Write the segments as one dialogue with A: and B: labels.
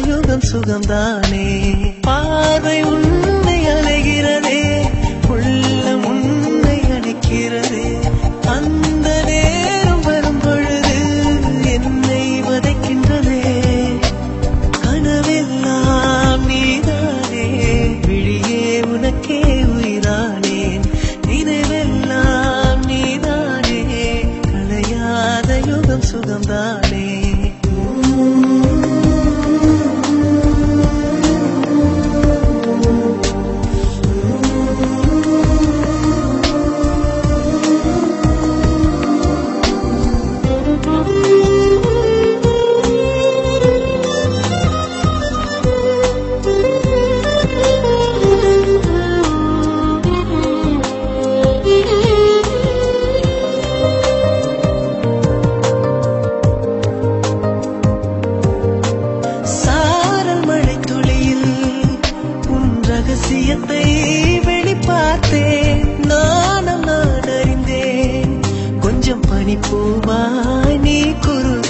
A: யுகம் சுகம்தானே. பார்வை உன்னை அலைகிறதே, உள்ளம் உன்னை அணைக்கிறதே. அந்த நேரம் வரும் பொழுது என்னை வதைக்கின்றதே. கனவெல்லாம் நீதானே, விழியே உனக்கே உயிரானேன். நினைவெல்லாம் நீதானே, களையாத யுகம் சுகம்தானே. ரகசியத்தை வெளிப்பார்த்தேன், நானும் நான் அறிந்தேன். கொஞ்சம் பனிப்பூவாய் நீ குறுக,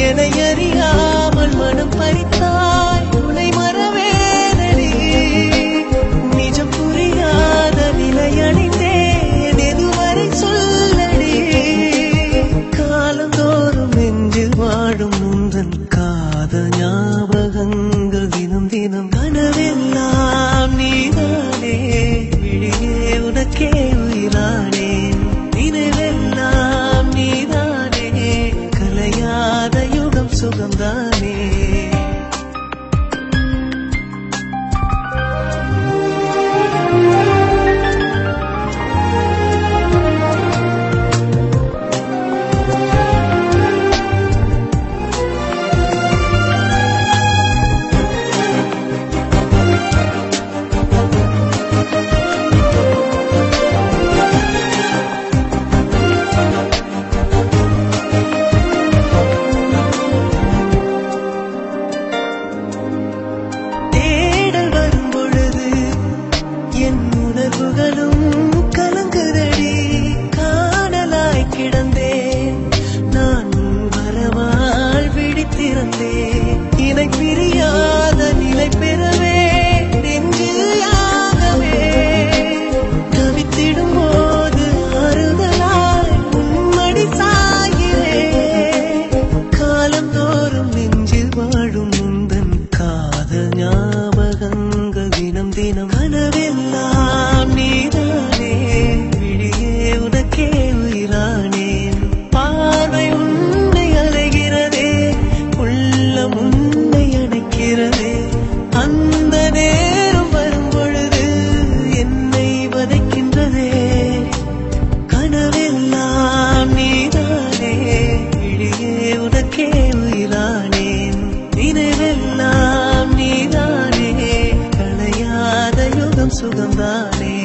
A: என்னை அறியாமல் மனம் பறித்தாய். உன்னை மறவேனடி, நிஜம் புரியாத நிலையடைந்தேன். எதுவரை சொல்லடி, காலந்தோறும் நெஞ்சில் வாழும் உந்தன் காதல் ஞாபகங்கள் தினம் தினம். கனவெல்லாம் நீதானே, விழியே உனக்கே உயிரானேன். நினைவெல்லாம் நீதானே, கலையாத யுகம் சுகம்தானே. உணர்வுகளும் கலங்குதடி, காணலாய் கிடந்தேன் நான். வரவால் விழித்திருந்தேன், இணை பிரியாத நிலை பெறவே நெஞ்சிலாகவே. தவித்திடும் போது ஆறுதலாய் உன்மடி சாகிறேன். காலந்தோறும் நெஞ்சில் வாழும் உந்தன் காதல் ஞாபகங்கள் தினம் தினம். கனவெல்லாம் நீதானே, விழியே உனக்கே உயிரானேன். பார்வை உன்னை அலைகிறதே, உள்ளம் உன்னை அணைக்கிறதே. அந்த நேரம் வரும் பொழுது என்னை வதைக்கின்றதே. கனவெல்லாம் நீதானே, விழியே உனக்கே உயிரானேன். நினைவெல்லாம் நீதானே, களையாத யுகம் சுகம்தானே.